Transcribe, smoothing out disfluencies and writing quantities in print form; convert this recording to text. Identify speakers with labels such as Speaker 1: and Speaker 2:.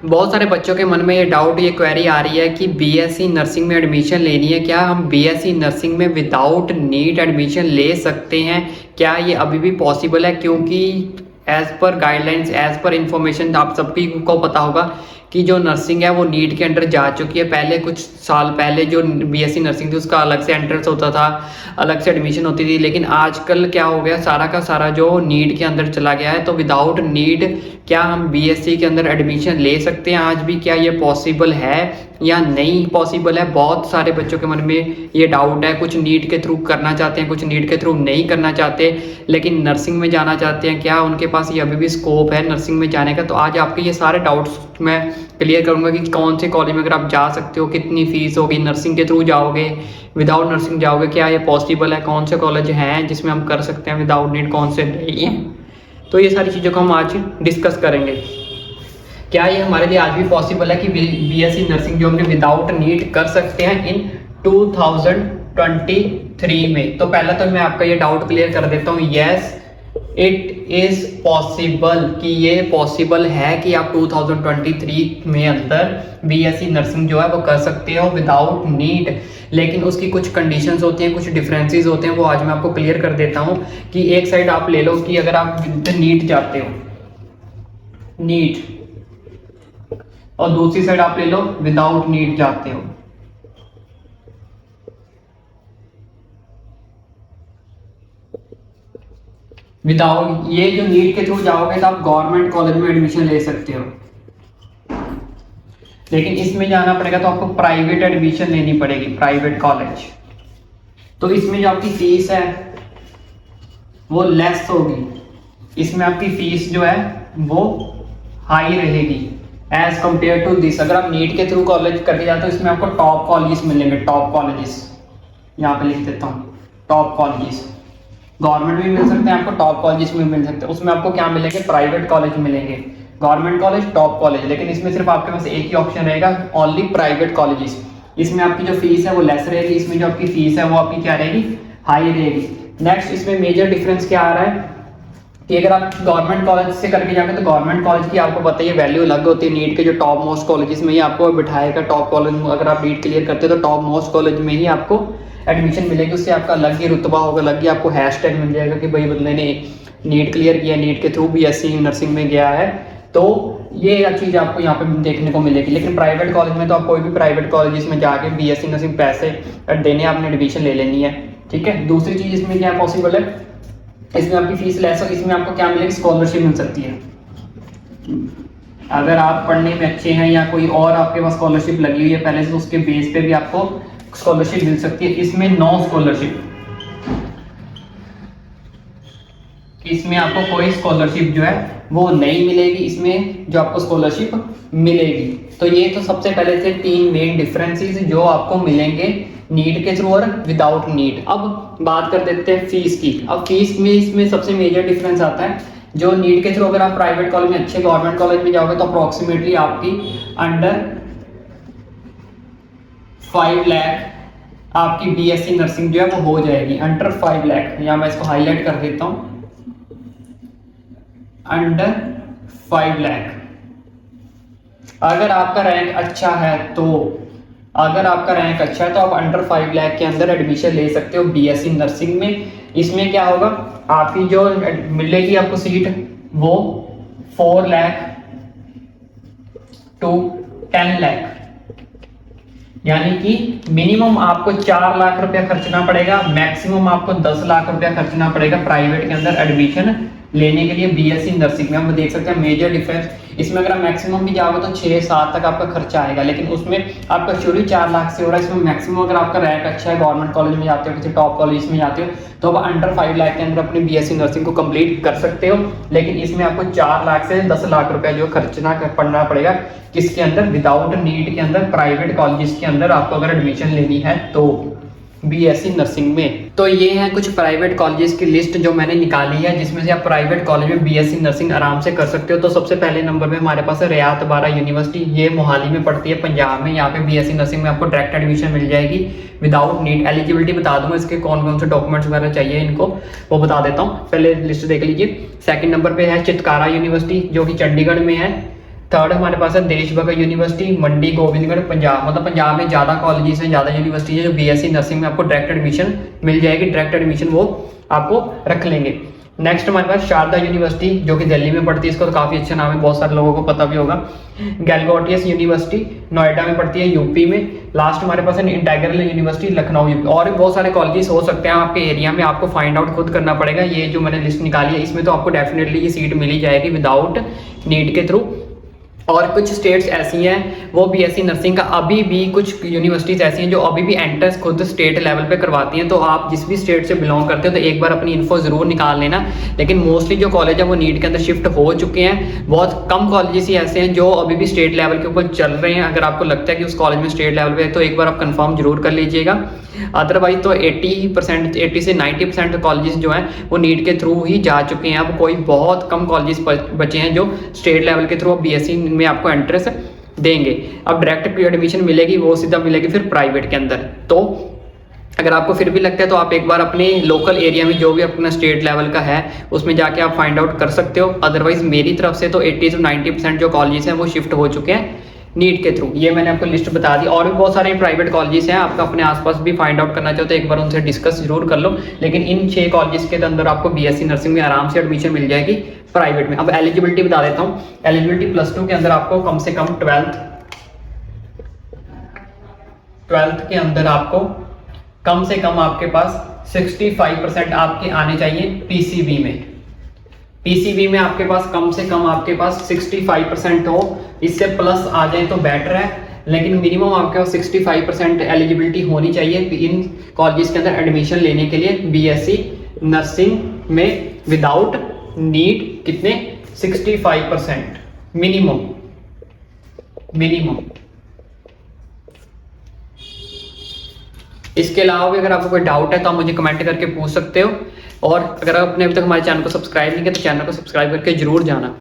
Speaker 1: बहुत सारे बच्चों के मन में ये डाउट, ये क्वेरी आ रही है कि बीएससी नर्सिंग में एडमिशन लेनी है, क्या हम बीएससी नर्सिंग में विदाउट नीट एडमिशन ले सकते हैं? क्या ये अभी भी पॉसिबल है? क्योंकि as per guidelines, as per information आप सभी को पता होगा कि जो नर्सिंग है वो नीट के अंडर जा चुकी है। पहले कुछ साल पहले जो बीएससी नर्सिंग थी उसका अलग से एंट्रेंस होता था, अलग से एडमिशन होती थी, लेकिन आजकल क्या हो गया, सारा का सारा जो नीट के अंदर चला गया है। तो विदाउट नीट क्या हम बीएससी के अंदर एडमिशन ले सकते हैं आज भी? क्या ये पॉसिबल है या नहीं पॉसिबल है? बहुत सारे बच्चों के मन में ये डाउट है। कुछ नीट के थ्रू करना चाहते हैं, कुछ नीट के थ्रू नहीं करना चाहते, लेकिन नर्सिंग में जाना चाहते हैं। क्या उनके पास ये अभी भी स्कोप है नर्सिंग में जाने का? तो आज आपके ये सारे डाउट्स मैं क्लियर करूंगा कि कौन से कॉलेज में अगर आप जा सकते हो, कितनी फीस होगी, नर्सिंग के थ्रू जाओगे, विदाउट नर्सिंग जाओगे, क्या ये पॉसिबल है, कौन से कॉलेज हैं जिसमें हम कर सकते हैं विदाउट नीट, कौन से नहीं है। तो ये सारी चीज़ों को हम आज डिस्कस करेंगे। क्या ये हमारे लिए आज भी पॉसिबल है कि बीएससी नर्सिंग जो हमने विदाउट नीट कर सकते हैं इन 2023 में? तो पहला तो मैं आपका ये डाउट क्लियर कर देता हूँ, यस इट इज पॉसिबल, कि ये पॉसिबल है कि आप 2023 में अंदर बीएससी नर्सिंग जो है वो कर सकते हो विदाउट नीट। लेकिन उसकी कुछ कंडीशंस होती हैं, कुछ डिफरेंसेस होते हैं, वो आज मैं आपको क्लियर कर देता हूँ। कि एक साइड आप ले लो कि अगर आप विद नीट जाते हो, नीट, और दूसरी साइड आप ले लो विदाउट नीट जाते हो। विदाउट ये जो नीट के थ्रू जाओगे तो आप गवर्नमेंट कॉलेज में एडमिशन ले सकते हो, लेकिन इसमें जाना पड़ेगा तो आपको प्राइवेट एडमिशन लेनी पड़ेगी, प्राइवेट कॉलेज। तो इसमें जो आपकी फीस है वो लेस होगी, इसमें आपकी फीस जो है वो हाई रहेगी एज कंपेयर टू दिस। अगर आप नीट के थ्रू कॉलेज करके जाते हो इसमें आपको टॉप कॉलेजेस मिलेंगे, टॉप कॉलेजेस, यहाँ पे लिख देता हूँ टॉप कॉलेजेस। गवर्नमेंट भी मिल सकते हैं आपको, टॉप कॉलेजेस में मिल सकते हैं। उसमें आपको क्या मिलेंगे? प्राइवेट कॉलेज मिलेंगे, गवर्नमेंट कॉलेज, टॉप कॉलेज। लेकिन इसमें सिर्फ आपके पास एक ही ऑप्शन रहेगा, ओनली प्राइवेट कॉलेजेस। इसमें आपकी जो फीस है वो लेस रहेगी, इसमें जो आपकी फीस है वो आपकी क्या रहेगी? हाई रहेगी। नेक्स्ट इसमें मेजर डिफरेंस क्या आ रहा है कि अगर आप गवर्नमेंट कॉलेज से करके जाओगे तो गवर्नमेंट कॉलेज की आपको पता है वैल्यू अलग होती है। नीट के जो टॉप मोस्ट कॉलेजेस में ही आपको बिठाएगा, टॉप कॉलेज में अगर आप नीट क्लियर करते हो तो टॉप मोस्ट कॉलेज में ही आपको एडमिशन मिलेगी, उससे आपका अलग ही रुतबा होगा, अलग ही आपको हैशटैग मिल जाएगा कि भाई बंदे ने नीट क्लियर किया, नीट के थ्रू बीएससी नर्सिंग में गया है। तो ये चीज़ आपको यहाँ पे देखने को मिलेगी। लेकिन प्राइवेट कॉलेज में तो आप कोई भी प्राइवेट कॉलेज में जाके बीएससी नर्सिंग पैसे देने आपने एडमिशन ले लेनी है, ठीक है। दूसरी चीज़ इसमें क्या पॉसिबल है, इसमें आपकी फीस लेस हो, इसमें आपको क्या मिलेगी? स्कॉलरशिप मिल सकती है। अगर आप पढ़ने में अच्छे हैं या कोई और आपके पास स्कॉलरशिप लगी हुई है पहले से, उसके बेस पे भी आपको स्कॉलरशिप मिल सकती है। इसमें नो स्कॉलरशिप, इसमें आपको कोई स्कॉलरशिप जो है वो नहीं मिलेगी, इसमें जो आपको स्कॉलरशिप मिलेगी। तो ये तो सबसे पहले से 3 मेन डिफरेंसेस जो आपको मिलेंगे नीट के थ्रू और विदाउट नीट। अब बात कर देते हैं फीस की। अब फीस में इसमें सबसे मेजर डिफरेंस आता है, जो नीट के थ्रू अगर आप प्राइवेट कॉलेज में, अच्छे गवर्नमेंट कॉलेज में जाओगे तो अप्रोक्सीमेटली आपकी अंडर 5 लाख आपकी बीएससी नर्सिंग जो है वो हो जाएगी, अंडर 5 लाख। यहाँ मैं इसको हाईलाइट कर देता हूँ, अंडर 5 लाख। अगर आपका रैंक अच्छा है तो, अगर आपका रैंक अच्छा है तो आप अंडर 5 लाख के अंदर एडमिशन ले सकते हो बीएससी नर्सिंग में। इसमें क्या होगा, आपकी जो मिलेगी आपको सीट वो 4 लाख टू 10 लाख, यानी कि मिनिमम आपको 4 लाख रुपया खर्चना पड़ेगा, मैक्सिमम आपको 10 लाख रुपया खर्चना पड़ेगा प्राइवेट के अंदर एडमिशन लेने के लिए बीएससी नर्सिंग में। हम देख सकते हैं मेजर डिफरेंस इसमें। अगर आप मैक्सिमम भी जाओगे तो 6-7 तक आपका खर्चा आएगा, लेकिन उसमें आपका शुरू 4 लाख से हो रहा है। इसमें मैक्सिमम अगर आपका रैंक अच्छा है, गवर्नमेंट कॉलेज में जाते हो, किसी टॉप कॉलेज में जाते हो, तो आप अंडर 5 लाख के अंदर अपनी बीएससी नर्सिंग को कंप्लीट कर सकते हो। लेकिन इसमें आपको 4 लाख से 10 लाख रुपया जो खर्चना पड़ना पड़ेगा, किसके अंदर? विदाउट नीट के अंदर, प्राइवेट कॉलेज के अंदर आपको अगर एडमिशन लेनी है तो बीएससी नर्सिंग में। तो ये हैं कुछ प्राइवेट कॉलेजेस की लिस्ट जो मैंने निकाली है, जिसमें से आप प्राइवेट कॉलेज में बीएससी नर्सिंग आराम से कर सकते हो। तो सबसे पहले नंबर पे हमारे पास है रियात बारा यूनिवर्सिटी, ये मोहाली में पड़ती है, पंजाब में। यहाँ पे बीएससी नर्सिंग में आपको डायरेक्ट एडमिशन मिल जाएगी विदाउट नीट। एलिजिबिलिटी बता दूंगा, इसके कौन कौन से डॉक्यूमेंट्स वगैरह चाहिए इनको, वो बता देता हूँ। पहले लिस्ट देख लीजिए। सेकंड नंबर पे है चितकारा यूनिवर्सिटी जो कि चंडीगढ़ में है। थर्ड हमारे पास है देश भगत यूनिवर्सिटी मंडी गोविंदगढ़ पंजाब, मतलब पंजाब में ज़्यादा कॉलेजेस हैं, ज़्यादा यूनिवर्सिटी है जो बीएससी नर्सिंग में आपको डायरेक्ट एडमिशन मिल जाएगी, डायरेक्ट एडमिशन वो आपको रख लेंगे। नेक्स्ट हमारे पास शारदा यूनिवर्सिटी जो कि दिल्ली में पड़ती है, इसका तो काफ़ी अच्छा नाम है, बहुत सारे लोगों को पता भी होगा। गैलगोटियस यूनिवर्सिटी नोएडा में पड़ती है यूपी में। लास्ट हमारे पास है इंटेग्रल यूनिवर्सिटी लखनऊ यूपी। और भी बहुत सारे कॉलेजेस हो सकते हैं आपके एरिया में, आपको फाइंड आउट खुद करना पड़ेगा। ये जो मैंने लिस्ट निकाली है इसमें तो आपको डेफिनेटली ये सीट मिल ही जाएगी विदाउट नीट के थ्रू। और कुछ स्टेट्स ऐसी हैं वो बीएससी नर्सिंग का अभी भी, कुछ यूनिवर्सिटीज़ ऐसी हैं जो अभी भी एंट्रेंस खुद स्टेट लेवल पे करवाती हैं। तो आप जिस भी स्टेट से बिलोंग करते हो तो एक बार अपनी इन्फो ज़रूर निकाल लेना। लेकिन मोस्टली जो कॉलेज है वो नीट के अंदर शिफ्ट हो चुके हैं। बहुत कम कॉलेजेस ही ऐसे हैं जो अभी भी स्टेट लेवल के ऊपर चल रहे हैं। अगर आपको लगता है कि उस कॉलेज में स्टेट लेवल पे है तो एक बार आप कंफर्म जरूर कर लीजिएगा। अदरवाइज तो 80 से 90% कॉलेजेस जो हैं वो नीट के थ्रू ही जा चुके हैं। अब कोई बहुत कम कॉलेजेस बचे हैं जो स्टेट लेवल के थ्रू बीएससी में आपको एंट्रेंस देंगे। अब डायरेक्ट एडमिशन मिलेगी वो सीधा मिलेगी फिर प्राइवेट के अंदर। तो अगर आपको फिर भी लगता है तो आप एक बार अपने लोकल एरिया में जो भी अपना स्टेट लेवल का है उसमें जाके आप फाइंड आउट कर सकते हो। अदरवाइज मेरी तरफ से तो 80 से 90% जो कॉलेजेस हैं वो शिफ्ट हो चुके हैं नीट के थ्रू। ये मैंने आपको लिस्ट बता दी। और भी बहुत सारे प्राइवेट कॉलेजेस हैं, आपका अपने आसपास भी फाइंड आउट करना चाहो तो एक बार उनसे डिस्कस जरूर कर लो। लेकिन इन 6 कॉलेजेस के अंदर आपको बीएससी नर्सिंग में आराम से एडमिशन मिल जाएगी प्राइवेट में। अब एलिजिबिलिटी बता देता हूँ। एलिजिबिलिटी +2 के अंदर आपको कम से कम 12th के अंदर आपको कम से कम आपके पास 65% आपके आने चाहिए पीसीबी में। पीसीबी में आपके पास कम से कम आपके पास 65% हो, इससे प्लस आ जाए तो बेटर है। लेकिन मिनिमम आपके पास 65% एलिजिबिलिटी होनी चाहिए इन कॉलेजेस के अंदर एडमिशन लेने के लिए बीएससी नर्सिंग में विदाउट नीट। कितने? 65% मिनिमम। इसके अलावा भी अगर आपको कोई डाउट है तो आप मुझे कमेंट करके पूछ सकते हो। और अगर आपने अभी तक हमारे चैनल को सब्सक्राइब नहीं किया तो चैनल को सब्सक्राइब करके जरूर जाना।